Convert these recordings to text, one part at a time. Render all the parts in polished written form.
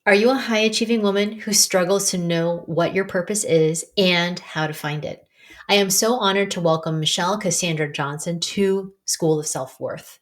Are you a high achieving woman who struggles to know what your purpose is and how to find it? I am so honored to welcome Michelle Cassandra Johnson to School of Self Worth.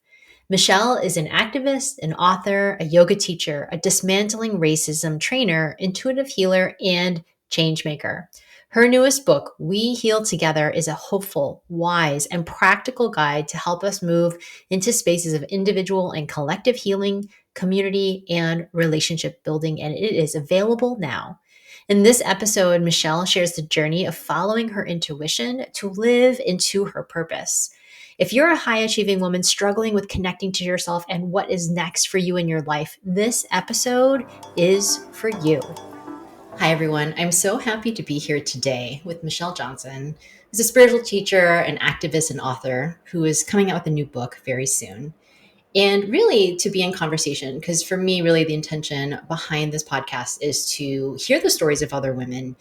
Michelle is an activist, an author, a yoga teacher, a dismantling racism trainer, intuitive healer, and change maker. Her newest book, We Heal Together, is a hopeful, wise, and practical guide to help us move into spaces of individual and collective healing, community, and relationship building, and it is available now. In this episode, Michelle shares the journey of following her intuition to live into her purpose. If you're a high achieving woman struggling with connecting to yourself and what is next for you in your life, this episode is for you. Hi, everyone. I'm so happy to be here today with Michelle Johnson, who's a spiritual teacher, an activist, and author who is coming out with a new book very soon. And really to be in conversation, because for me, really the intention behind this podcast is to hear the stories of other women,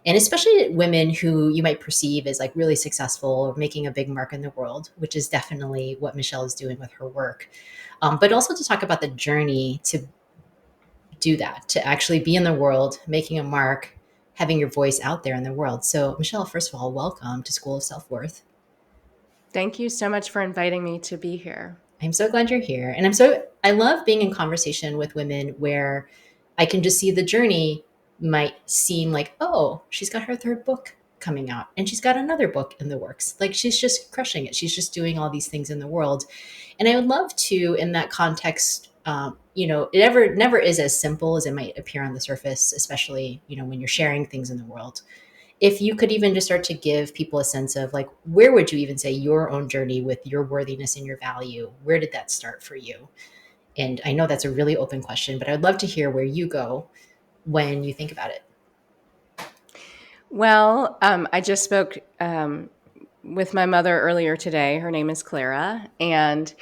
and especially women who you might perceive as like really successful or making a big mark in the world, which is definitely what Michelle is doing with her work. But also to talk about the journey to do that, to actually be in the world, making a mark, having your voice out there in the world. So, Michelle, first of all, welcome to School of Self Worth. Thank you so much for inviting me to be here. I'm so glad you're here. And I love being in conversation with women where I can just see the journey might seem like, oh, she's got her third book coming out and she's got another book in the works. Like she's just crushing it. She's just doing all these things in the world. And I would love to, in that context, it never is as simple as it might appear on the surface, especially, when you're sharing things in the world. If you could even just start to give people a sense of like, where would you even say your own journey with your worthiness and your value, where did that start for you? And I know that's a really open question, but I'd love to hear where you go when you think about it. Well, I just spoke with my mother earlier today. Her name is Clara, and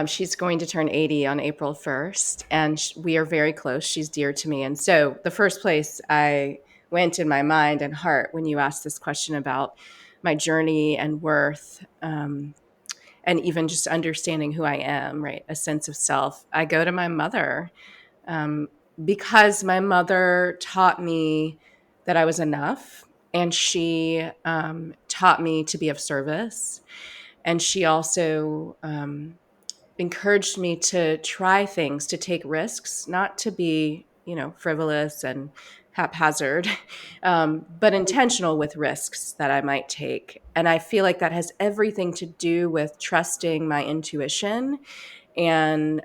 she's going to turn 80 on April 1st, and we are very close. She's dear to me. And so the first place I went in my mind and heart when you asked this question about my journey and worth, and even just understanding who I am, right? A sense of self, I go to my mother, um, because my mother taught me that I was enough, and she taught me to be of service. And she also encouraged me to try things, to take risks, not to be, frivolous and haphazard, but intentional with risks that I might take. And I feel like that has everything to do with trusting my intuition and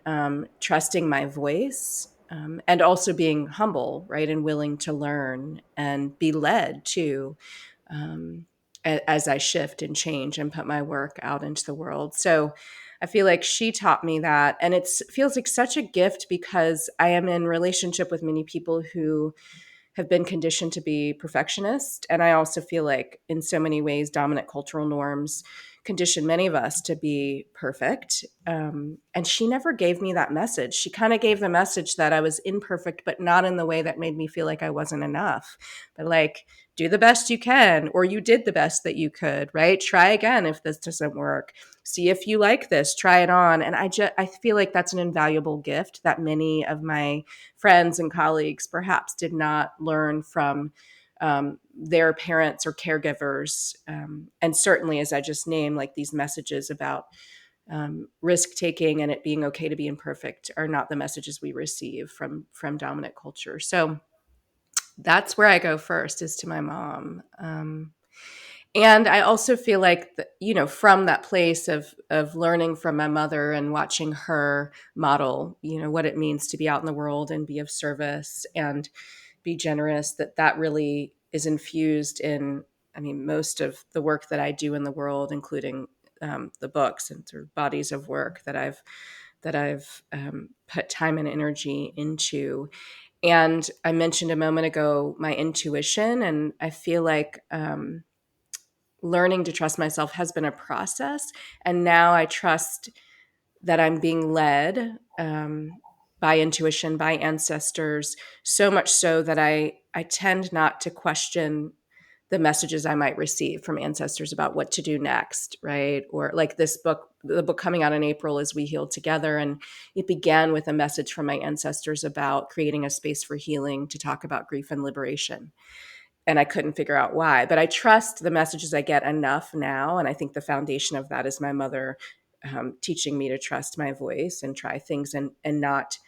trusting my voice, and also being humble, right, and willing to learn and be led to, um, as I shift and change and put my work out into the world. So I feel like she taught me that, and it feels like such a gift because I am in relationship with many people who have been conditioned to be perfectionist. And I also feel like in so many ways, dominant cultural norms condition many of us to be perfect. And she never gave me that message. She kind of gave the message that I was imperfect, but not in the way that made me feel like I wasn't enough. But like, do the best you can, or you did the best that you could, right? Try again if this doesn't work. See if you like this, try it on. And I feel like that's an invaluable gift that many of my friends and colleagues perhaps did not learn from their parents or caregivers. And certainly, as I just named, like these messages about risk taking and it being okay to be imperfect are not the messages we receive from dominant culture. So that's where I go first, is to my mom. And I also feel like, from that place of learning from my mother and watching her model, what it means to be out in the world and be of service and be generous, that really is infused in, I mean, most of the work that I do in the world, including the books and sort of bodies of work that I've put time and energy into. And I mentioned a moment ago my intuition, and I feel like learning to trust myself has been a process. And now I trust that I'm being led by intuition, by ancestors, so much so that I tend not to question the messages I might receive from ancestors about what to do next, right? Or like this book, the book coming out in April is We Heal Together. And it began with a message from my ancestors about creating a space for healing to talk about grief and liberation. And I couldn't figure out why. But I trust the messages I get enough now. And I think the foundation of that is my mother teaching me to trust my voice and try things and not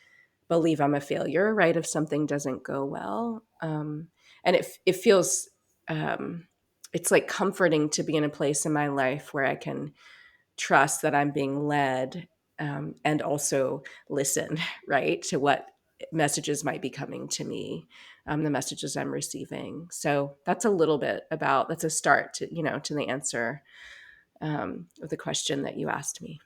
believe I'm a failure, right? If something doesn't go well. And it feels, it's like comforting to be in a place in my life where I can trust that I'm being led, and also listen, right, to what messages might be coming to me, the messages I'm receiving. So that's a little bit about, that's a start to, to the answer of the question that you asked me.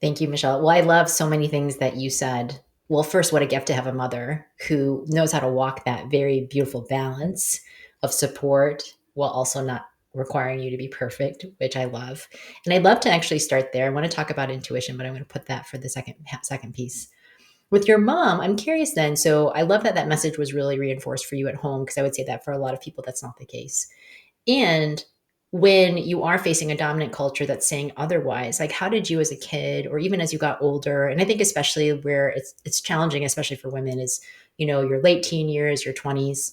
Thank you, Michelle. Well, I love so many things that you said. Well, first, what a gift to have a mother who knows how to walk that very beautiful balance of support while also not requiring you to be perfect, which I love. And I'd love to actually start there. I want to talk about intuition, but I'm going to put that for the second piece. With your mom, I'm curious then. So I love that that message was really reinforced for you at home, because I would say that for a lot of people, that's not the case. And when you are facing a dominant culture that's saying otherwise, like how did you as a kid or even as you got older, and I think especially where it's challenging, especially for women, is your late teen years, your 20s,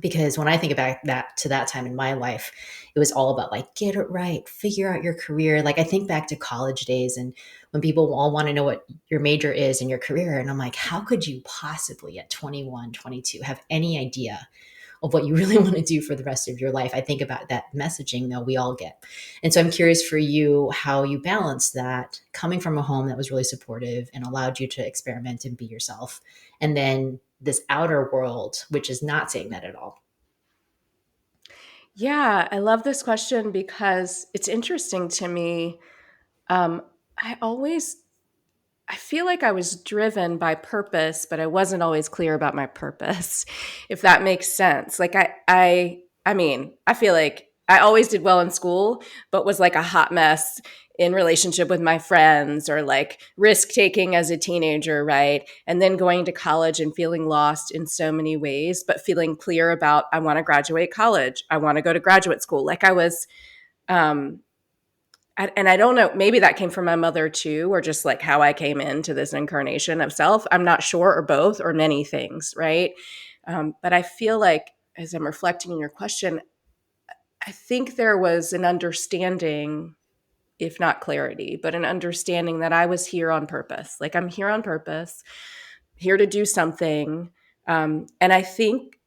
because when I think about that to that time in my life, it was all about like get it right, figure out your career. Like I think back to college days and when people all want to know what your major is and your career, and I'm like, how could you possibly at 21, 22 have any idea of what you really want to do for the rest of your life? I think about that messaging that we all get. And so I'm curious for you how you balance that coming from a home that was really supportive and allowed you to experiment and be yourself. And then this outer world, which is not saying that at all. Yeah, I love this question because it's interesting to me. Um, I always I feel like I was driven by purpose, but I wasn't always clear about my purpose, if that makes sense. Like I mean, I feel like I always did well in school, but was like a hot mess in relationship with my friends or like risk taking as a teenager, right? And then going to college and feeling lost in so many ways, but feeling clear about I want to graduate college. I want to go to graduate school. Like I was um and I don't know, maybe that came from my mother too, or just like how I came into this incarnation of self. I'm not sure, or both, or many things, right? But I feel like as I'm reflecting on your question, I think there was an understanding, if not clarity, but an understanding that I was here on purpose. Like I'm here on purpose, here to do something. And I think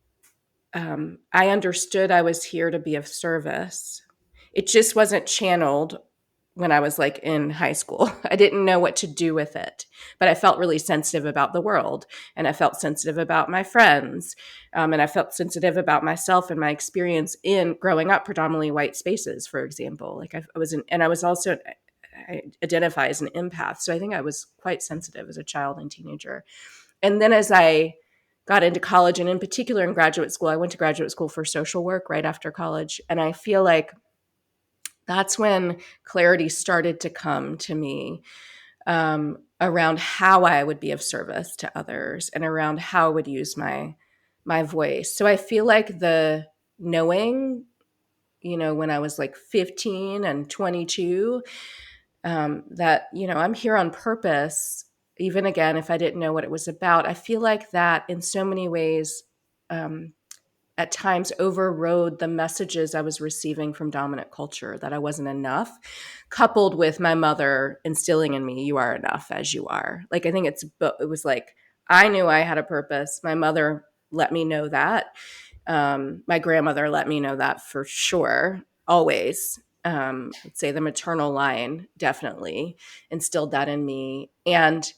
I understood I was here to be of service. It just wasn't channeled when I was like in high school. I didn't know what to do with it, but I felt really sensitive about the world, and I felt sensitive about my friends, and I felt sensitive about myself and my experience in growing up predominantly white spaces, for example. Like I was, and I was also, I identify as an empath, so I think I was quite sensitive as a child and teenager. And then as I got into college, and in particular in graduate school, I went to graduate school for social work right after college, and I feel like that's when clarity started to come to me, around how I would be of service to others and around how I would use my voice. So I feel like the knowing, when I was like 15 and 22, that, I'm here on purpose, even again, if I didn't know what it was about, I feel like that in so many ways, um, at times overrode the messages I was receiving from dominant culture that I wasn't enough, coupled with my mother instilling in me, you are enough as you are. Like, I think it was like, I knew I had a purpose. My mother let me know that. My grandmother let me know that for sure, always. I'd say the maternal line definitely instilled that in me. And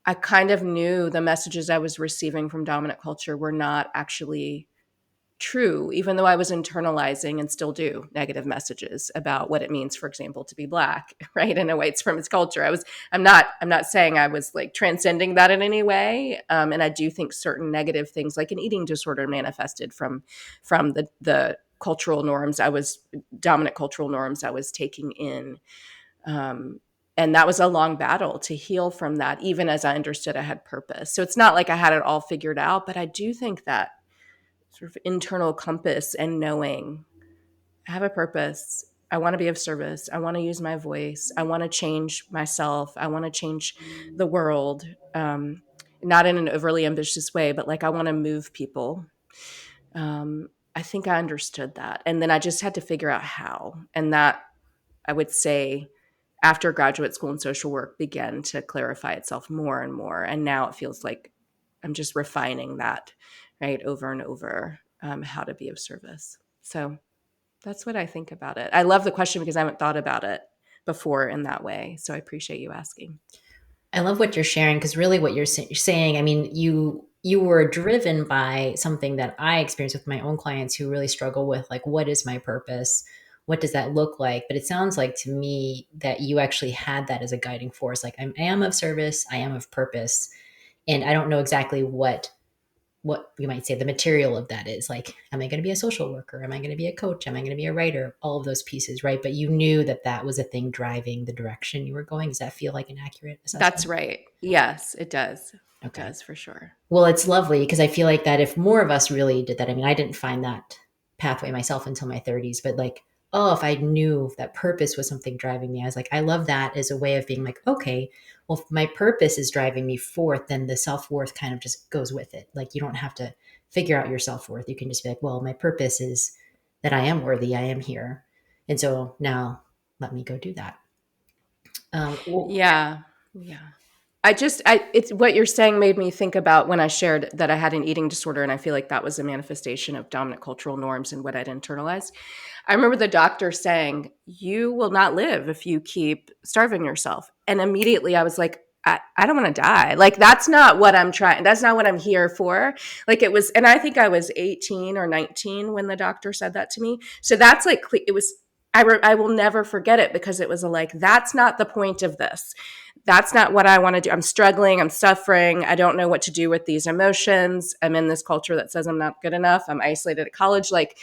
I kind of knew the messages I was receiving from dominant culture were not actually true, even though I was internalizing and still do negative messages about what it means, for example, to be Black, right, in a white supremacist culture. I'm not saying I was like transcending that in any way, and I do think certain negative things, like an eating disorder, manifested from the cultural norms dominant cultural norms I was taking in. And that was a long battle to heal from that, even as I understood I had purpose. So it's not like I had it all figured out, but I do think that sort of internal compass and knowing I have a purpose. I want to be of service. I want to use my voice. I want to change myself. I want to change the world. Not in an overly ambitious way, but like I want to move people. I think I understood that. And then I just had to figure out how. And that, I would say, after graduate school and social work began to clarify itself more and more. And now it feels like I'm just refining that, right, over and over, how to be of service. So that's what I think about it. I love the question because I haven't thought about it before in that way. So I appreciate you asking. I love what you're sharing because really what you're saying, I mean, you were driven by something that I experience with my own clients who really struggle with like, what is my purpose? What does that look like? But it sounds like to me that you actually had that as a guiding force. Like I am of service, I am of purpose, and I don't know exactly what you might say the material of that is. Like, am I going to be a social worker? Am I going to be a coach? Am I going to be a writer? All of those pieces, right? But you knew that that was a thing driving the direction you were going. Does that feel like an accurate That's assessment? right. Yes, it does. It Okay. does for sure. Well, it's lovely because I feel like that if more of us really did that, I mean, I didn't find that pathway myself until my 30s, but like, oh, if I knew that purpose was something driving me, I was like, I love that as a way of being like, okay, well, if my purpose is driving me forth, then the self worth kind of just goes with it. Like, you don't have to figure out your self worth. You can just be like, well, my purpose is that I am worthy, I am here. And so now let me go do that. Well, Yeah. Yeah. It's what you're saying made me think about when I shared that I had an eating disorder. And I feel like that was a manifestation of dominant cultural norms and what I'd internalized. I remember the doctor saying, "You will not live if you keep starving yourself." And immediately I was like, I don't want to die. Like, that's not what I'm trying. That's not what I'm here for. Like, it was, and I think I was 18 or 19 when the doctor said that to me. So that's like, it was, I will never forget it because it was like, that's not the point of this. That's not what I want to do. I'm struggling. I'm suffering. I don't know what to do with these emotions. I'm in this culture that says I'm not good enough. I'm isolated at college. Like,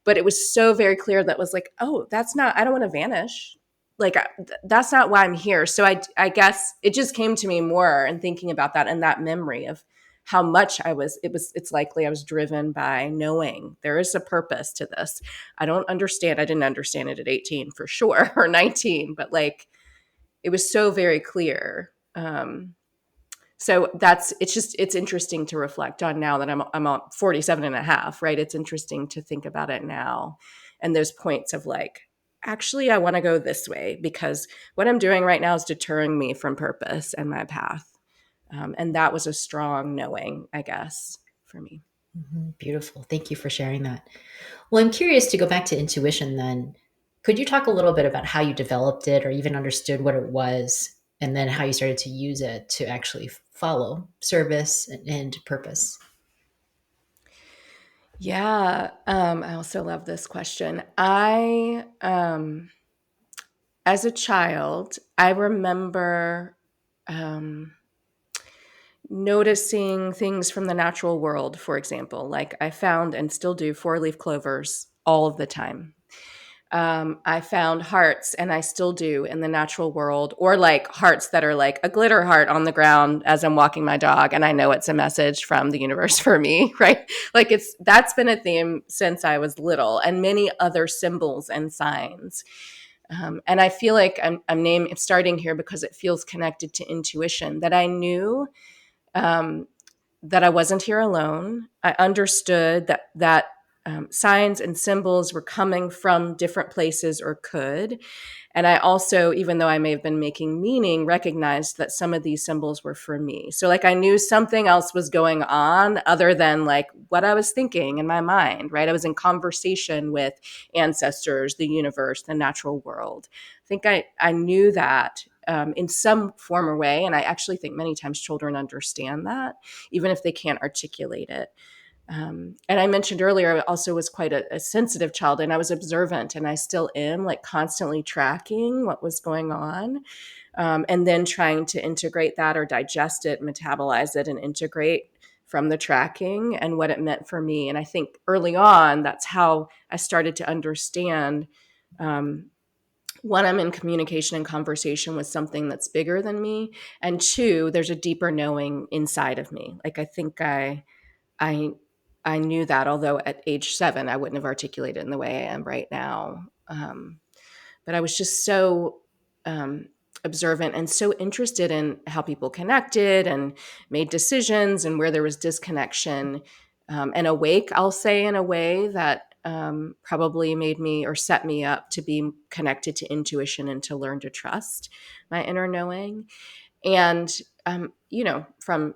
but it was so very clear that was like, oh, that's not, I don't want to vanish. Like, that's not why I'm here. So I guess it just came to me more and thinking about that and that memory of how much it's likely I was driven by knowing there is a purpose to this. I don't understand. I didn't understand it at 18 for sure, or 19, but like, it was so very clear. So it's interesting to reflect on now that I'm 47 and a half, right? It's interesting to think about it now. And those points of like, actually, I want to go this way because what I'm doing right now is deterring me from purpose and my path. And that was a strong knowing, I guess, for me. beautiful. Thank you for sharing that. Well, I'm curious to go back to intuition then. Could you talk a little bit about how you developed it or even understood what it was, and then how you started to use it to actually follow service and purpose? Yeah. I also love this question. As a child, I remember um, noticing things from the natural world, for example. Like I found and still do 4-leaf clovers all of the time. I found hearts, and I still do in the natural world, or like hearts that are like a glitter heart on the ground as I'm walking my dog, and I know it's a message from the universe for me, right? Like that's been a theme since I was little, and many other symbols and signs. And I feel like I'm starting here because it feels connected to intuition that I knew um, that I wasn't here alone. I understood that signs and symbols were coming from different places or could. And I also, even though I may have been making meaning, recognized that some of these symbols were for me. So, like, I knew something else was going on other than like what I was thinking in my mind, right? I was in conversation with ancestors, the universe, the natural world. I think I knew that in some form or way. And I actually think many times children understand that, even if they can't articulate it. And I mentioned earlier, I also was quite a sensitive child, and I was observant, and I still am, like constantly tracking what was going on, and then trying to integrate that or digest it, metabolize it, and integrate from the tracking and what it meant for me. And I think early on, that's how I started to understand. One, I'm in communication and conversation with something that's bigger than me, and two, there's a deeper knowing inside of me. Like I think I I knew that, although at age 7, I wouldn't have articulated it in the way I am right now. But I was just so um, observant and so interested in how people connected and made decisions and where there was disconnection, and awake, I'll say, in a way that probably made me or set me up to be connected to intuition and to learn to trust my inner knowing. And from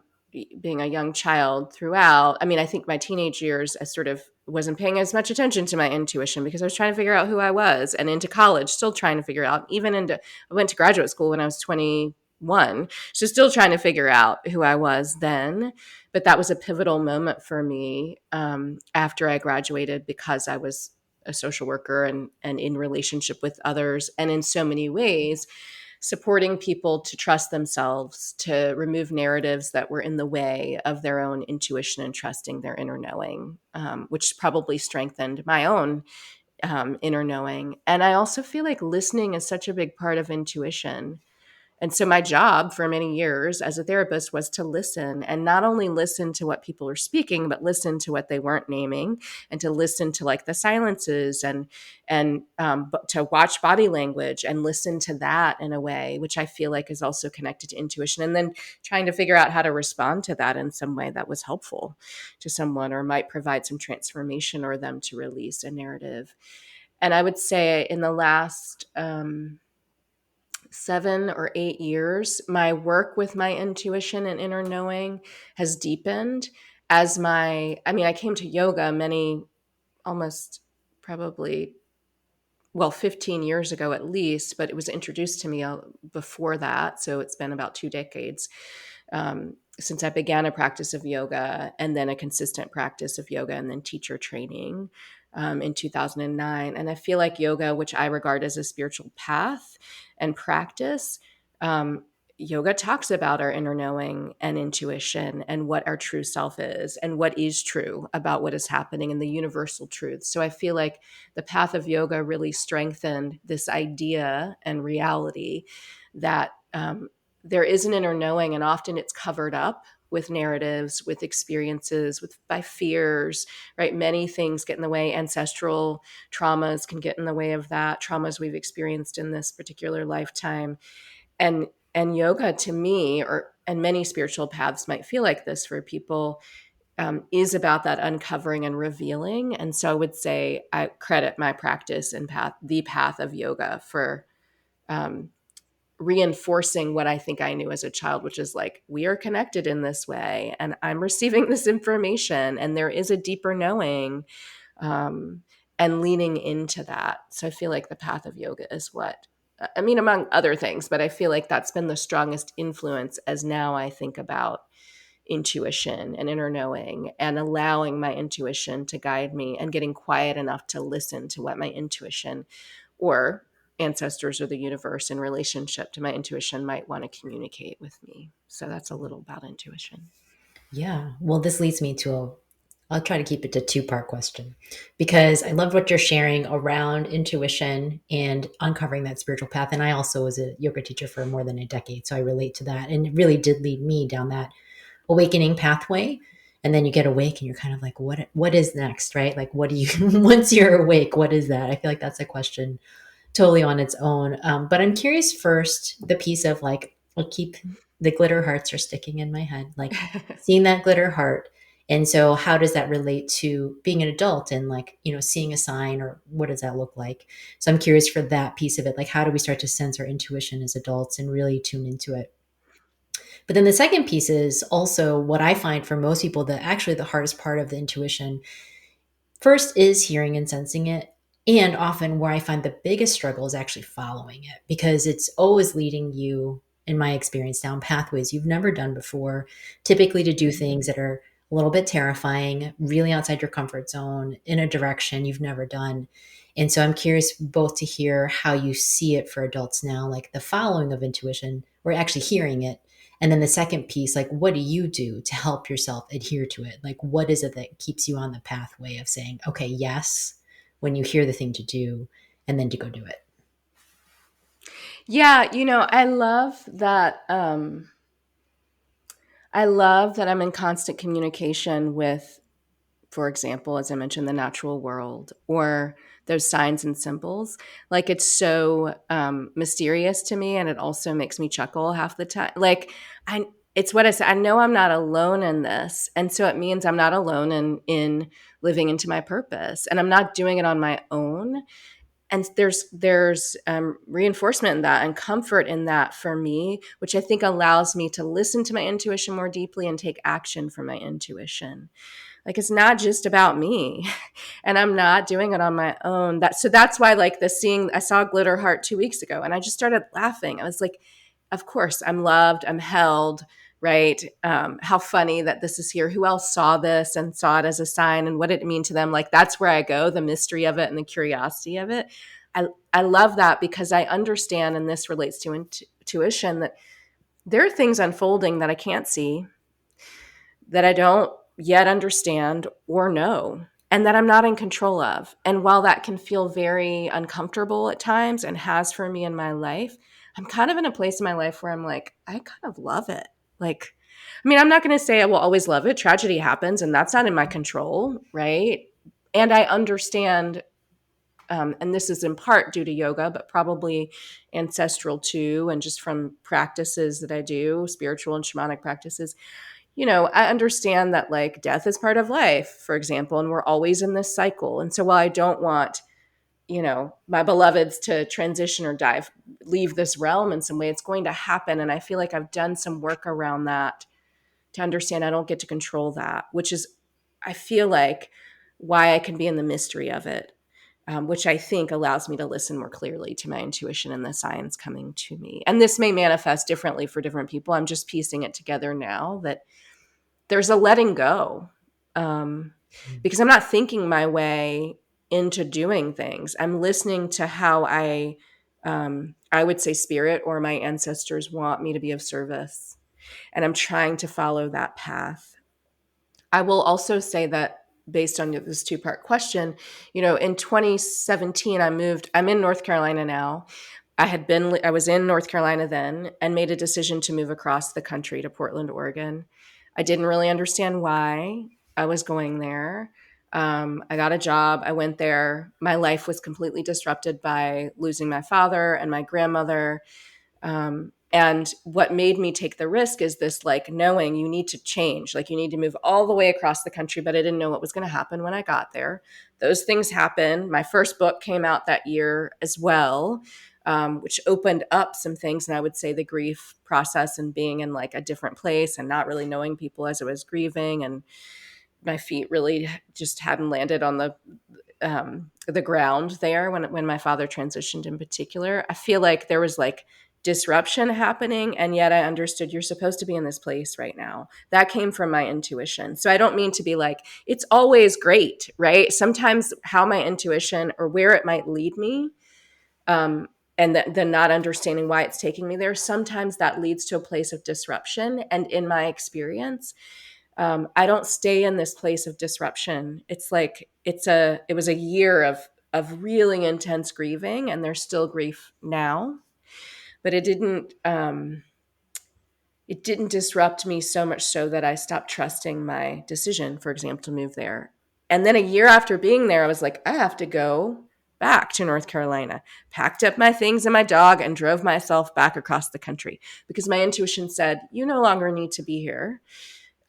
being a young child throughout, I mean, I think my teenage years, I sort of wasn't paying as much attention to my intuition because I was trying to figure out who I was, and into college still trying to figure out. I went to graduate school when I was 21, so still trying to figure out who I was then. But that was a pivotal moment for me, after I graduated, because I was a social worker and in relationship with others, and in so many ways supporting people to trust themselves, to remove narratives that were in the way of their own intuition and trusting their inner knowing, which probably strengthened my own inner knowing. And I also feel like listening is such a big part of intuition. And so my job for many years as a therapist was to listen, and not only listen to what people are speaking, but listen to what they weren't naming, and to listen to like the silences, and to watch body language and listen to that in a way which I feel like is also connected to intuition. And then trying to figure out how to respond to that in some way that was helpful to someone or might provide some transformation or them to release a narrative. And I would say in the last 7 or 8 years, my work with my intuition and inner knowing has deepened I came to yoga almost probably, well, 15 years ago at least, but it was introduced to me before that. So it's been about 2 decades since I began a practice of yoga, and then a consistent practice of yoga, and then teacher training in 2009. And I feel like yoga, which I regard as a spiritual path and practice, um, yoga talks about our inner knowing and intuition and what our true self is and what is true about what is happening and the universal truths. So I feel like the path of yoga really strengthened this idea and reality that there is an inner knowing, and often it's covered up with narratives, with experiences, with by fears, right? Many things get in the way. Ancestral traumas can get in the way of that, traumas we've experienced in this particular lifetime. And yoga, to me, or and many spiritual paths might feel like this for people, is about that uncovering and revealing. And so I would say I credit my practice and the path of yoga, for um, reinforcing what I think I knew as a child, which is like, we are connected in this way, and I'm receiving this information, and there is a deeper knowing, um, and leaning into that. So I feel like the path of yoga is among other things, but I feel like that's been the strongest influence as now I think about intuition and inner knowing, and allowing my intuition to guide me, and getting quiet enough to listen to what my intuition or ancestors or the universe in relationship to my intuition might want to communicate with me. So that's a little about intuition. Yeah. Well, this leads me to I'll try to keep it to two-part question because I love what you're sharing around intuition and uncovering that spiritual path. And I also was a yoga teacher for more than a decade, so I relate to that. And it really did lead me down that awakening pathway. And then you get awake and you're kind of like, what is next, right? Like, what do you once you're awake, what is that? I feel like that's a question totally on its own. But I'm curious first, the piece of like, I'll keep the glitter hearts are sticking in my head, like seeing that glitter heart. And so, how does that relate to being an adult and like, seeing a sign, or what does that look like? So, I'm curious for that piece of it. Like, how do we start to sense our intuition as adults and really tune into it? But then the second piece is also what I find for most people that actually the hardest part of the intuition first is hearing and sensing it. And often where I find the biggest struggle is actually following it because it's always leading you, in my experience, down pathways you've never done before, typically to do things that are a little bit terrifying, really outside your comfort zone, in a direction you've never done. And so I'm curious both to hear how you see it for adults now, like the following of intuition or actually hearing it. And then the second piece, like, what do you do to help yourself adhere to it? Like, what is it that keeps you on the pathway of saying, okay, yes, when you hear the thing to do, and then to go do it? Yeah, I love that. I love that I'm in constant communication with for example, as I mentioned, the natural world, or those signs and symbols. Like, it's so mysterious to me, and it also makes me chuckle half the time. Like, I, it's what I said. I know I'm not alone in this, and so it means I'm not alone in living into my purpose, and I'm not doing it on my own. And there's reinforcement in that and comfort in that for me, which I think allows me to listen to my intuition more deeply and take action from my intuition. Like, it's not just about me, and I'm not doing it on my own. That's why, like, I saw Glitter Heart 2 weeks ago, and I just started laughing. I was like, of course I'm loved, I'm held, right? How funny that this is here. Who else saw this and saw it as a sign, and what did it mean to them? Like, that's where I go, the mystery of it and the curiosity of it. I love that, because I understand, and this relates to intuition, that there are things unfolding that I can't see, that I don't yet understand or know, and that I'm not in control of. And while that can feel very uncomfortable at times, and has for me in my life, I'm kind of in a place in my life where I'm like, I kind of love it. Like, I mean, I'm not going to say I will always love it. Tragedy happens, and that's not in my control, right? And I understand, and this is in part due to yoga, but probably ancestral too, and just from practices that I do, spiritual and shamanic practices. I understand that, like, death is part of life, for example, and we're always in this cycle. And so while I don't want, my beloveds to transition or leave this realm in some way, it's going to happen. And I feel like I've done some work around that to understand I don't get to control that, which is, I feel like, why I can be in the mystery of it, which I think allows me to listen more clearly to my intuition and the signs coming to me. And this may manifest differently for different people. I'm just piecing it together now that there's a letting go, because I'm not thinking my way into doing things. I'm listening to how I would say spirit or my ancestors want me to be of service. And I'm trying to follow that path. I will also say that, based on this two-part question, in 2017, I'm in North Carolina now. I was in North Carolina then, and made a decision to move across the country to Portland, Oregon. I didn't really understand why I was going there. I got a job. I went there. My life was completely disrupted by losing my father and my grandmother. And what made me take the risk is this, like, knowing you need to change, like, you need to move all the way across the country, but I didn't know what was going to happen when I got there. Those things happened. My first book came out that year as well, which opened up some things. And I would say the grief process and being in, like, a different place and not really knowing people as I was grieving, and my feet really just hadn't landed on the ground there when my father transitioned in particular. I feel like there was, like, disruption happening, and yet I understood you're supposed to be in this place right now. That came from my intuition. So I don't mean to be like, it's always great, right? Sometimes how my intuition or where it might lead me, and then not understanding why it's taking me there, sometimes that leads to a place of disruption. And in my experience, I don't stay in this place of disruption. It's like it was a year of really intense grieving, and there's still grief now, but it didn't disrupt me so much so that I stopped trusting my decision, for example, to move there. And then a year after being there, I was like, I have to go back to North Carolina. Packed up my things and my dog and drove myself back across the country, because my intuition said, you no longer need to be here.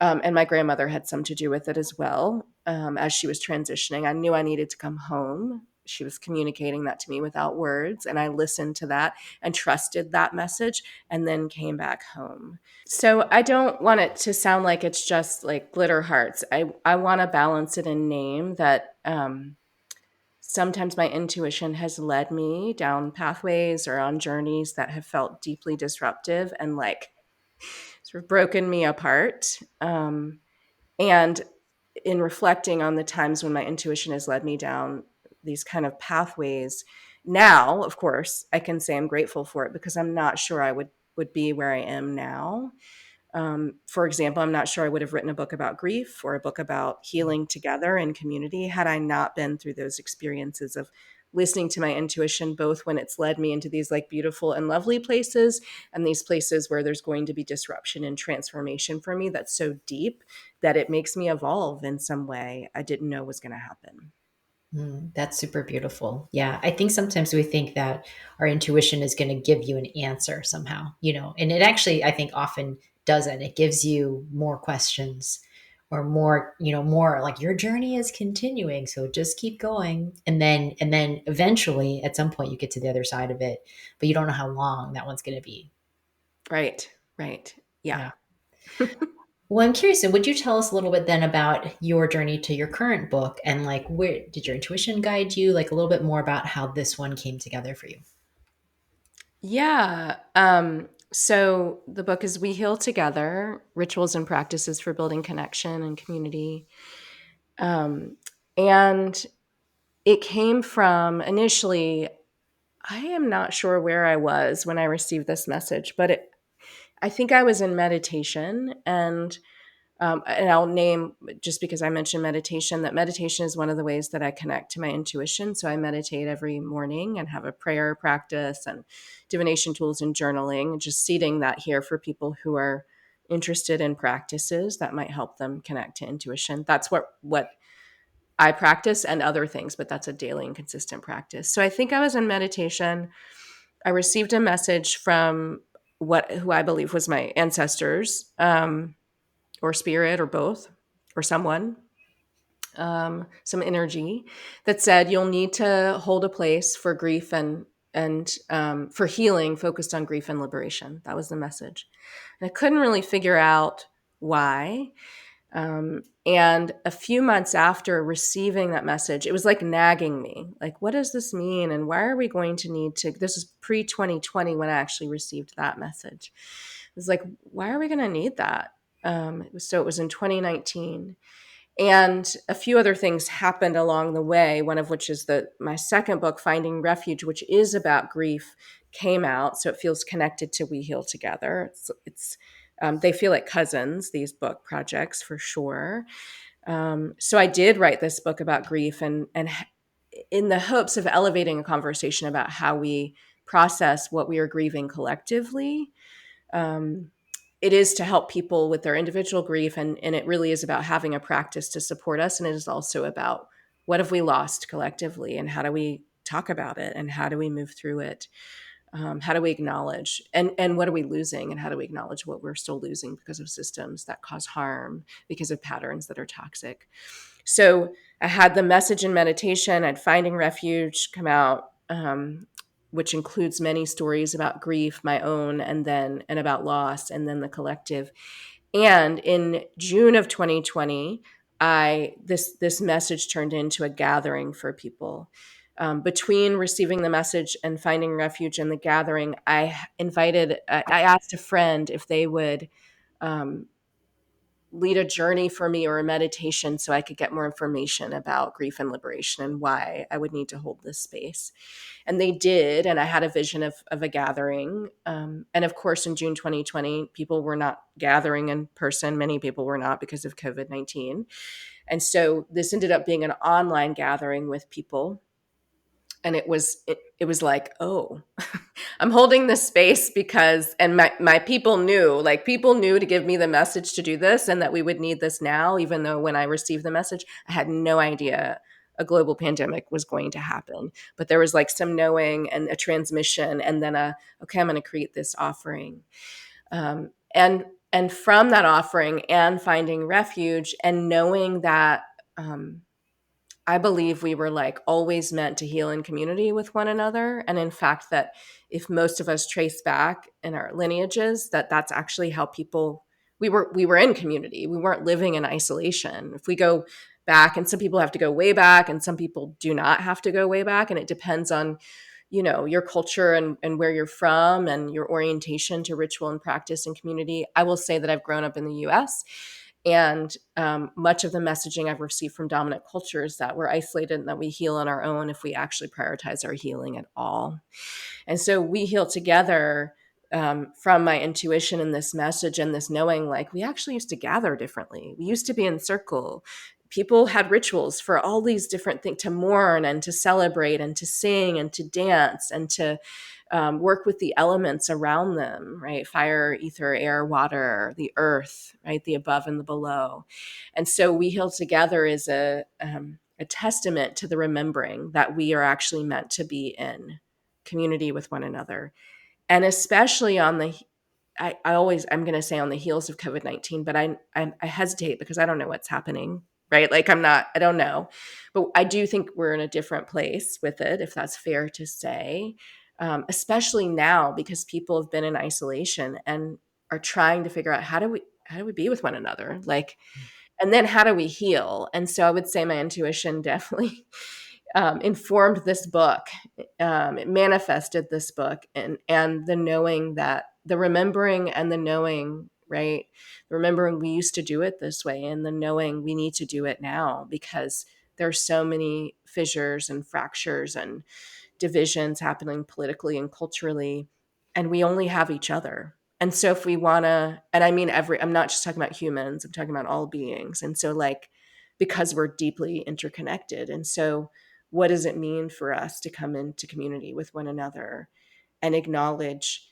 And my grandmother had some to do with it as well. As she was transitioning, I knew I needed to come home. She was communicating that to me without words, and I listened to that and trusted that message, and then came back home. So I don't want it to sound like it's just like glitter hearts. I want to balance it and name that, sometimes my intuition has led me down pathways or on journeys that have felt deeply disruptive and, like, sort of broken me apart. And in reflecting on the times when my intuition has led me down these kind of pathways, now, of course, I can say I'm grateful for it, because I'm not sure I would be where I am now. For example, I'm not sure I would have written a book about grief or a book about healing together in community had I not been through those experiences of listening to my intuition, both when it's led me into these like beautiful and lovely places and these places where there's going to be disruption and transformation for me that's so deep that it makes me evolve in some way I didn't know was going to happen. That's super beautiful. Yeah. I think sometimes we think that our intuition is going to give you an answer somehow, and it actually, I think, often doesn't. It gives you more questions or more, more like your journey is continuing. So just keep going. And then eventually at some point you get to the other side of it, but you don't know how long that one's going to be. Right. Right. Yeah. Yeah. Well, I'm curious. So, would you tell us a little bit then about your journey to your current book and like where did your intuition guide you? Like a little bit more about how this one came together for you. Yeah. So the book is We Heal Together: Rituals and Practices for Building Connection and Community. And it came from initially, I am not sure where I was when I received this message, but I think I was in meditation, and I'll name, just because I mentioned meditation, that meditation is one of the ways that I connect to my intuition. So I meditate every morning and have a prayer practice and divination tools and journaling, just seeding that here for people who are interested in practices that might help them connect to intuition. That's what I practice, and other things, but that's a daily and consistent practice. So I think I was in meditation. I received a message from who I believe was my ancestors, or spirit, or both, or someone, some energy that said you'll need to hold a place for grief and for healing focused on grief and liberation. That was the message. And I couldn't really figure out why. And a few months after receiving that message, it was like nagging me. Like, what does this mean? And why are we going to need to? This is pre 2020 when I actually received that message. It was like, why are we going to need that? So it was in 2019. And a few other things happened along the way, one of which is that my second book, Finding Refuge, which is about grief, came out. So it feels connected to We Heal Together. They feel like cousins, these book projects, for sure. So I did write this book about grief, and in the hopes of elevating a conversation about how we process what we are grieving collectively. Um, it is to help people with their individual grief, and it really is about having a practice to support us. And it is also about what have we lost collectively, and how do we talk about it, and how do we move through it. How do we acknowledge, and what are we losing, and how do we acknowledge what we're still losing because of systems that cause harm, because of patterns that are toxic. So I had the message in meditation, I'd Finding Refuge come out, which includes many stories about grief, my own, and about loss, and then the collective. And in June of 2020, this message turned into a gathering for people. Between receiving the message and Finding Refuge and the gathering, I asked a friend if they would um, lead a journey for me, or a meditation, so I could get more information about grief and liberation and why I would need to hold this space. And they did. And I had a vision of a gathering. And of course, in June 2020, people were not gathering in person. Many people were not, because of COVID-19. And so this ended up being an online gathering with people. And it was like, oh, I'm holding this space because, and my people knew to give me the message to do this, and that we would need this now, even though when I received the message, I had no idea a global pandemic was going to happen. But there was like some knowing and a transmission, and then okay, I'm going to create this offering. And from that offering and Finding Refuge, and knowing that, I believe we were like always meant to heal in community with one another. And in fact, that if most of us trace back in our lineages, that's actually how we were in community. We weren't living in isolation. If we go back, and some people have to go way back, and some people do not have to go way back. And it depends on, your culture, and where you're from, and your orientation to ritual and practice and community. I will say that I've grown up in the US. And much of the messaging I've received from dominant culture is that we're isolated, and that we heal on our own if we actually prioritize our healing at all. And so We Heal Together, from my intuition and this message and this knowing, like, we actually used to gather differently. We used to be in circle. people had rituals for all these different things, to mourn and to celebrate and to sing and to dance and to work with the elements around them, right? Fire, ether, air, water, the earth, right? The above and the below. And so We Heal Together is a testament to the remembering that we are actually meant to be in community with one another. And especially on the I'm going to say on the heels of COVID-19, but I hesitate because I don't know what's happening, right? Like I don't know, but I do think we're in a different place with it, if that's fair to say, especially now because people have been in isolation and are trying to figure out how do we be with one another, like, and then how do we heal? And so I would say my intuition definitely informed this book. It manifested this book, and the knowing that the remembering and the knowing, right? The remembering we used to do it this way, and the knowing we need to do it now because there's so many fissures and fractures and divisions happening politically and culturally, and we only have each other. And so if we want to, and I mean I'm not just talking about humans, I'm talking about all beings. And so, like, because we're deeply interconnected. And so what does it mean for us to come into community with one another and acknowledge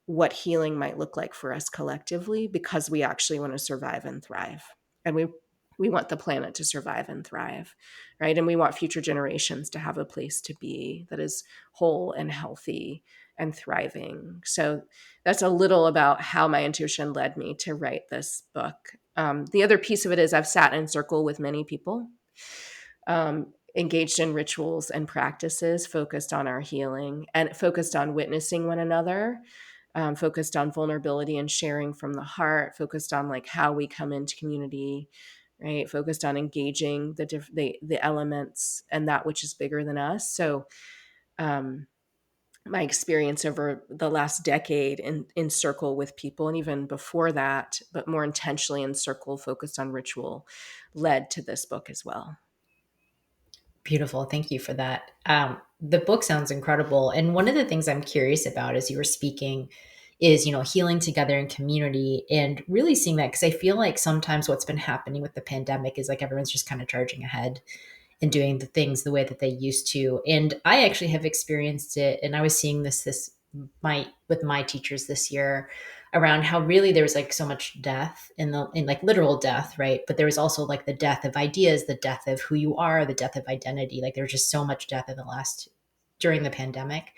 what healing might look like for us collectively, because we actually want to survive and thrive, and we want the planet to survive and thrive, right? And we want future generations to have a place to be that is whole and healthy and thriving. So that's a little about how my intuition led me to write this book. The other piece of it is I've sat in circle with many people, engaged in rituals and practices focused on our healing and focused on witnessing one another, focused on vulnerability and sharing from the heart, focused on like how we come into community, right? Focused on engaging the elements and that which is bigger than us. So um, my experience over the last decade in circle with people, and even before that, but more intentionally in circle focused on ritual, led to this book as well. Beautiful. Thank you for that. The book sounds incredible. And one of the things I'm curious about as you were speaking is, healing together in community and really seeing that, because I feel like sometimes what's been happening with the pandemic is like everyone's just kind of charging ahead and doing the things the way that they used to. And I actually have experienced it. And I was seeing with my teachers this year around how really there was like so much death in like literal death, right? But there was also like the death of ideas, the death of who you are, the death of identity. Like there's just so much death during the pandemic.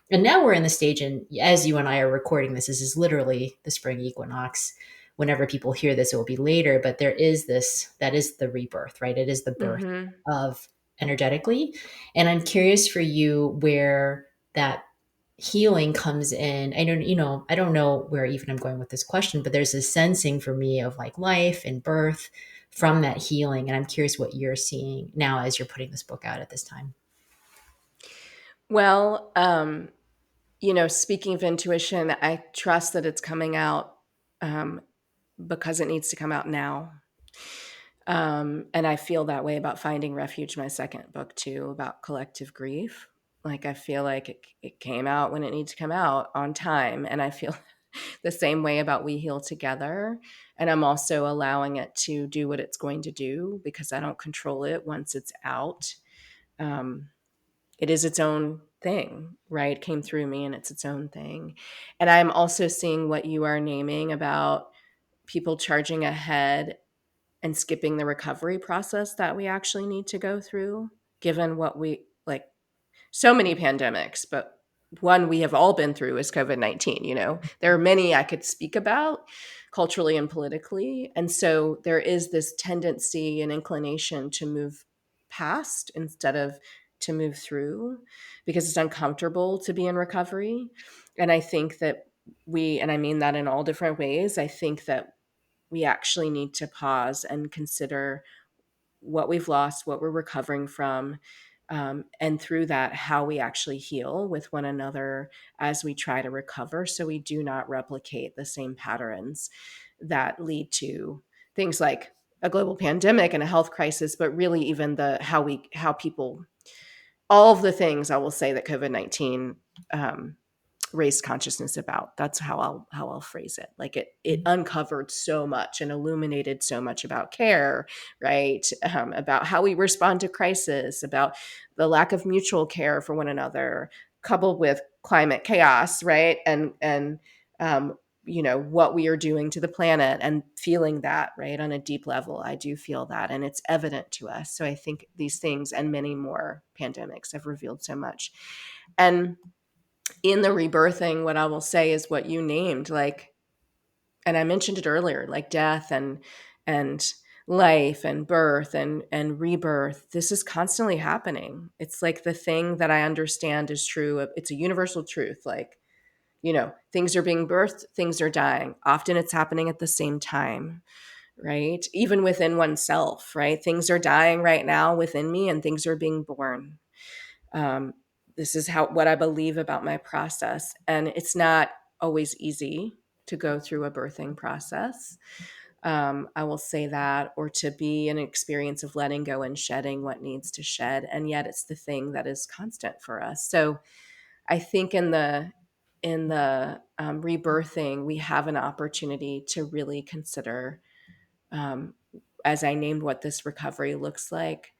And now we're in the stage, and as you and I are recording this is literally the spring equinox. Whenever people hear this, it will be later, but there is that is the rebirth, right? It is the birth Mm-hmm. of energetically. And I'm curious for you where that healing comes in. I don't know where even I'm going with this question, but there's a sensing for me of like life and birth from that healing. And I'm curious what you're seeing now as you're putting this book out at this time. Well, speaking of intuition, I trust that it's coming out um, because it needs to come out now. And I feel that way about Finding Refuge, my second book, too, about collective grief. Like, I feel like it came out when it needs to come out on time. And I feel the same way about We Heal Together. And I'm also allowing it to do what it's going to do because I don't control it once it's out. Um, it is its own thing, right? It came through me and it's its own thing. And I'm also seeing what you are naming about people charging ahead and skipping the recovery process that we actually need to go through, given what we like so many pandemics, but one we have all been through is COVID-19. There are many I could speak about culturally and politically. And so there is this tendency and inclination to move past instead of to move through because it's uncomfortable to be in recovery. And I think that and I mean that in all different ways, I think that we actually need to pause and consider what we've lost, what we're recovering from, and through that, how we actually heal with one another as we try to recover so we do not replicate the same patterns that lead to things like a global pandemic and a health crisis, but really even how people, all of the things I will say that COVID-19 race consciousness about. That's how I'll phrase it. Like it uncovered so much and illuminated so much about care, right? About how we respond to crisis, about the lack of mutual care for one another, coupled with climate chaos, right? And what we are doing to the planet, and feeling that, right, on a deep level. I do feel that, and it's evident to us. So I think these things and many more pandemics have revealed so much. And in the rebirthing, what I will say is what you named, like, and I mentioned it earlier, like death and life and birth and rebirth. This is constantly happening. It's like the thing that I understand is true. It's a universal truth. Like, things are being birthed, things are dying. Often it's happening at the same time, right? Even within oneself, right? Things are dying right now within me, and things are being born. Um, this is what I believe about my process. And it's not always easy to go through a birthing process. I will say that, or to be an experience of letting go and shedding what needs to shed. And yet it's the thing that is constant for us. So I think in the rebirthing, we have an opportunity to really consider, um, as I named what this recovery looks like,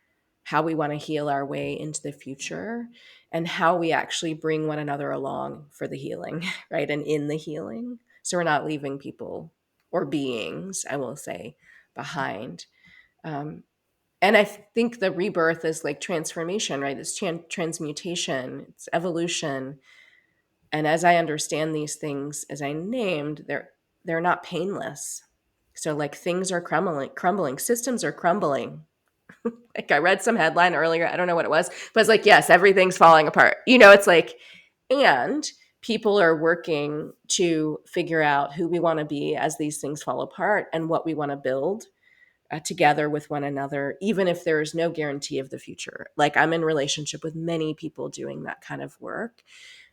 how we want to heal our way into the future, and how we actually bring one another along for the healing, right? And in the healing. So we're not leaving people or beings, I will say, behind. Um, and I think the rebirth is like transformation, right? It's transmutation, it's evolution. And as I understand these things, as I named, they're not painless. So like things are crumbling, systems are crumbling. Like I read some headline earlier, I don't know what it was, but it's like, yes, everything's falling apart. It's like, and people are working to figure out who we want to be as these things fall apart, and what we want to build together with one another, even if there is no guarantee of the future. Like I'm in relationship with many people doing that kind of work.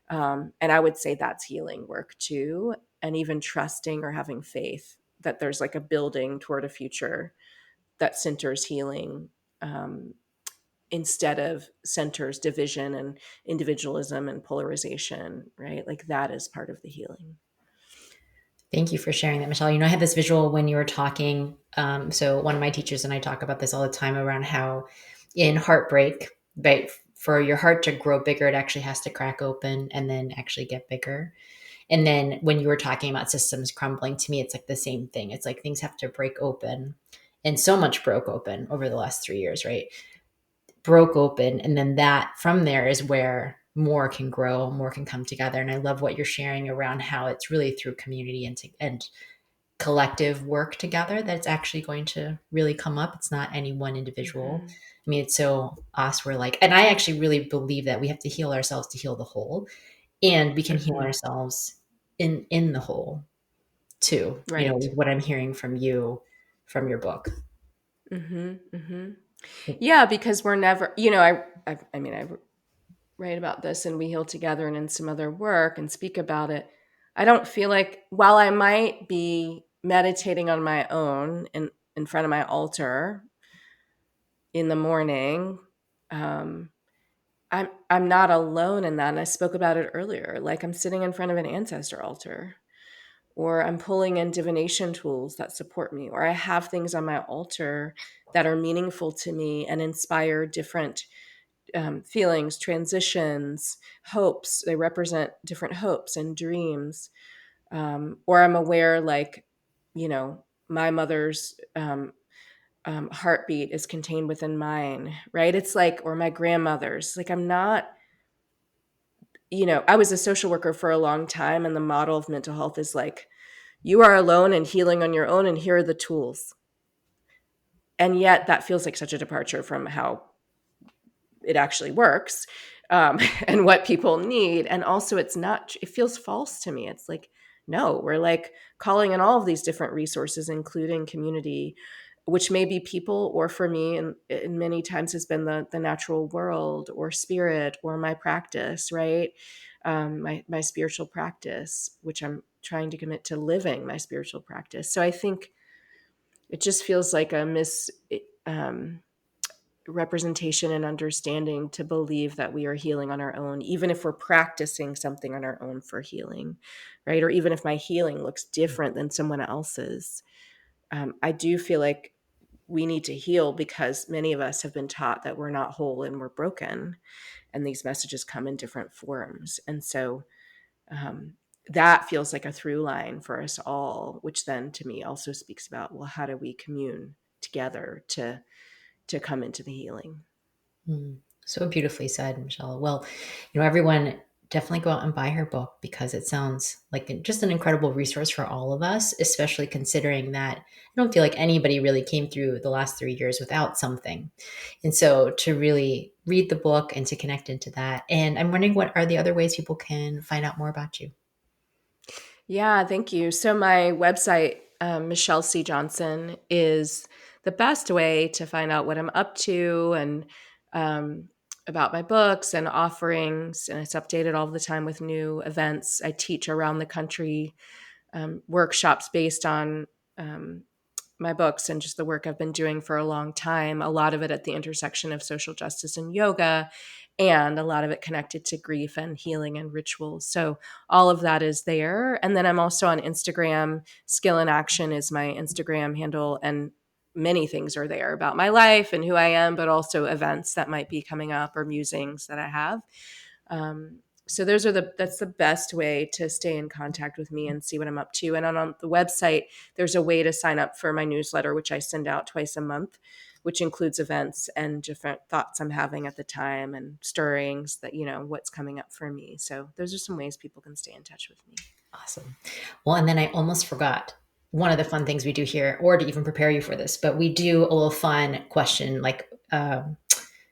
And I would say that's healing work too. And even trusting or having faith that there's like a building toward a future that centers healing, um, instead of centers division and individualism and polarization, right? Like that is part of the healing. Thank you for sharing that, Michelle. I had this visual when you were talking. So one of my teachers and I talk about this all the time around how in heartbreak, right, for your heart to grow bigger, it actually has to crack open and then actually get bigger. And then when you were talking about systems crumbling, to me, it's like the same thing. It's like things have to break open. And so much broke open over the last 3 years, right? Broke open. And then that from there is where more can grow, more can come together. And I love what you're sharing around how it's really through community and collective work together that's actually going to really come up. It's not any one individual. Mm-hmm. I mean, it's so us, we're like, and I actually really believe that we have to heal ourselves to heal the whole, and we can heal Mm-hmm. ourselves in the whole too, Right. with what I'm hearing from you from your book. Mm-hmm. Mm-hmm. Yeah, because we're never, I write about this and We Heal Together and in some other work and speak about it. I don't feel like, while I might be meditating on my own in front of my altar in the morning, um, I'm not alone in that. And I spoke about it earlier. Like I'm sitting in front of an ancestor altar, or I'm pulling in divination tools that support me, or I have things on my altar that are meaningful to me and inspire different feelings, transitions, hopes. They represent different hopes and dreams. Or I'm aware, like, my mother's heartbeat is contained within mine, right? It's like, or my grandmother's. Like, I'm not, I was a social worker for a long time, and the model of mental health is like, you are alone and healing on your own, and here are the tools. And yet that feels like such a departure from how it actually works, and what people need. And also it feels false to me. It's like, no, we're like calling in all of these different resources, including community, which may be people, or for me, and many times has been the natural world or spirit or my practice, right? My spiritual practice, which I'm trying to commit to living my spiritual practice. So I think it just feels like a um, representation and understanding to believe that we are healing on our own, even if we're practicing something on our own for healing, right? Or even if my healing looks different than someone else's. I do feel like we need to heal because many of us have been taught that we're not whole and we're broken, and these messages come in different forms. And so um, that feels like a through line for us all, which then to me also speaks about, well, how do we commune together to come into the healing? Mm, so beautifully said, Michelle. Well, everyone definitely go out and buy her book because it sounds like just an incredible resource for all of us, especially considering that I don't feel like anybody really came through the last 3 years without something. And so to really read the book and to connect into that. And I'm wondering, what are the other ways people can find out more about you? Yeah, thank you. So my website, Michelle C. Johnson, is the best way to find out what I'm up to and um, about my books and offerings. And it's updated all the time with new events. I teach around the country workshops based on um, my books and just the work I've been doing for a long time, a lot of it at the intersection of social justice and yoga, and a lot of it connected to grief and healing and rituals. So all of that is there. And then I'm also on Instagram. Skill in Action is my Instagram handle, and many things are there about my life and who I am, but also events that might be coming up or musings that I have. Um, so that's the best way to stay in contact with me and see what I'm up to. And on the website, there's a way to sign up for my newsletter, which I send out twice a month, which includes events and different thoughts I'm having at the time and stirrings that, what's coming up for me. So those are some ways people can stay in touch with me. Awesome. Well, and then I almost forgot one of the fun things we do here, or to even prepare you for this, but we do a little fun question, like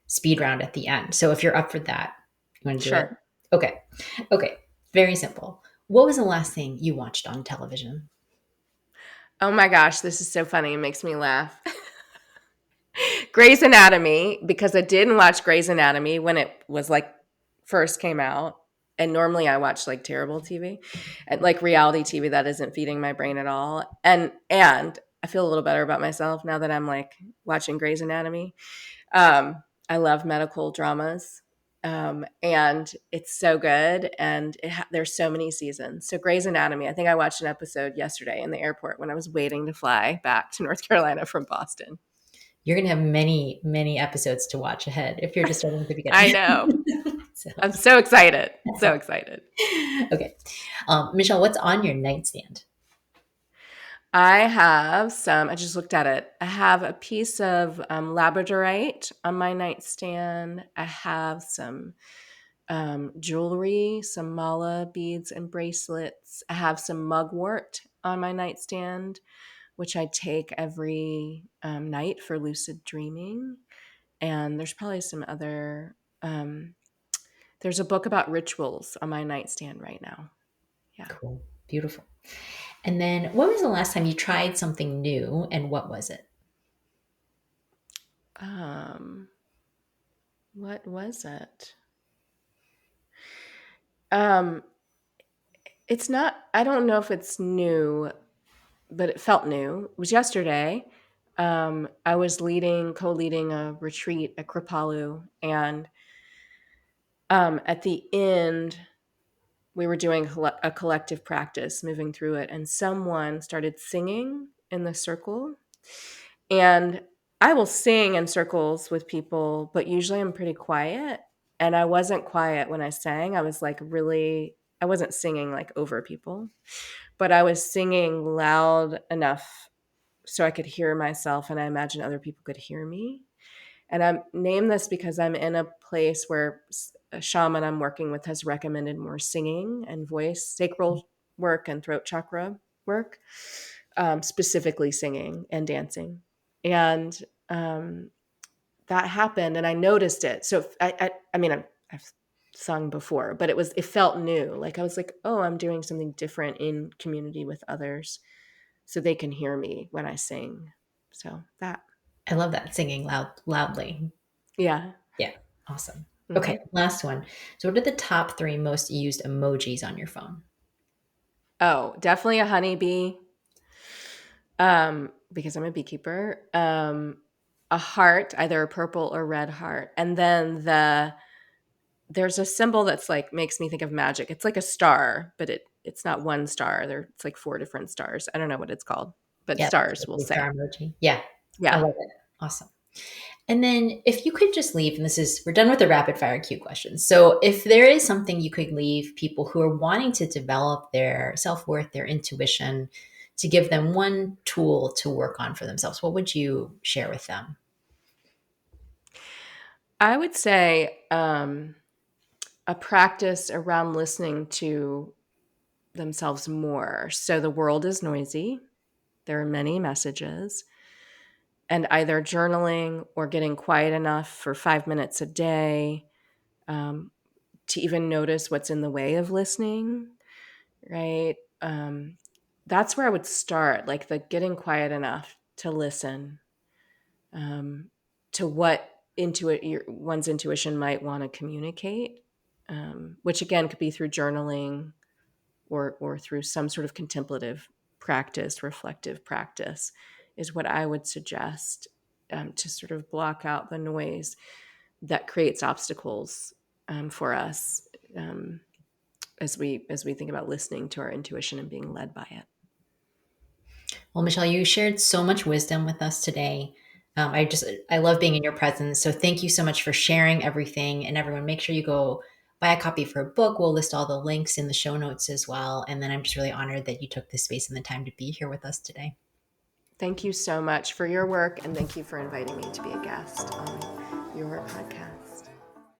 speed round at the end. So if you're up for that, you want to do it? Sure. Okay. Okay. Very simple. What was the last thing you watched on television? Oh my gosh, this is so funny. It makes me laugh. Grey's Anatomy, because I didn't watch Grey's Anatomy when it was like first came out. And normally I watch like terrible TV and like reality TV that isn't feeding my brain at all. And I feel a little better about myself now that I'm like watching Grey's Anatomy. I love medical dramas. And it's so good. And there's so many seasons. So Grey's Anatomy, I think I watched an episode yesterday in the airport when I was waiting to fly back to North Carolina from Boston. You're going to have many, many episodes to watch ahead if you're just starting at the I beginning. know. So, I'm so excited. So excited. okay. Michelle, what's on your nightstand? I have I just looked at it. I have a piece of labradorite on my nightstand. I have some jewelry, some mala beads and bracelets. I have some mugwort on my nightstand, which I take every night for lucid dreaming. And there's probably some other, there's a book about rituals on my nightstand right now. Yeah. Cool. Beautiful. And then when was the last time you tried something new and what was it? Um, what was it? Um, it's not, I don't know if it's new, but it felt new. It was yesterday. I was co-leading a retreat at Kripalu, and at the end, we were doing a collective practice, moving through it, and someone started singing in the circle. And I will sing in circles with people, but usually I'm pretty quiet. And I wasn't quiet when I sang. I was like I wasn't singing like over people, but I was singing loud enough so I could hear myself and I imagine other people could hear me. And I name this because I'm in a place where a shaman I'm working with has recommended more singing and voice, sacral work and throat chakra work, specifically singing and dancing. And um, that happened, and I noticed it. So I mean, I've sung before, but it felt new. Like I was like, oh, I'm doing something different in community with others, so they can hear me when I sing. So that, I love that, singing loudly. yeah. Yeah. Awesome. Okay. Hmm. Last one. So what are the top three most used emojis on your phone? Oh, definitely a honeybee. Because I'm a beekeeper. a heart, either a purple or red heart. And then there's a symbol that's like makes me think of magic. It's like a star, but it's not one star. It's like four different stars. I don't know what it's called, but Yeah, stars, we'll the say. star emoji. Yeah, I Yeah. love it. Awesome. And then if you could just leave, and we're done with the rapid fire Q questions. So if there is something you could leave people who are wanting to develop their self-worth, their intuition, to give them one tool to work on for themselves, what would you share with them? I would say a practice around listening to themselves more. So the world is noisy. There are many messages, and either journaling or getting quiet enough for 5 minutes a day um, to even notice what's in the way of listening, right? That's where I would start, like the getting quiet enough to listen um, to what one's intuition might want to communicate, which again could be through journaling or through some sort of contemplative practice, reflective practice, is what I would suggest to sort of block out the noise that creates obstacles for us as we think about listening to our intuition and being led by it. Well, Michelle, you shared so much wisdom with us today. I love being in your presence. So thank you so much for sharing everything. And everyone, make sure you go buy a copy of her book. We'll list all the links in the show notes as well. And then I'm just really honored that you took the space and the time to be here with us today. Thank you so much for your work, and thank you for inviting me to be a guest on your podcast.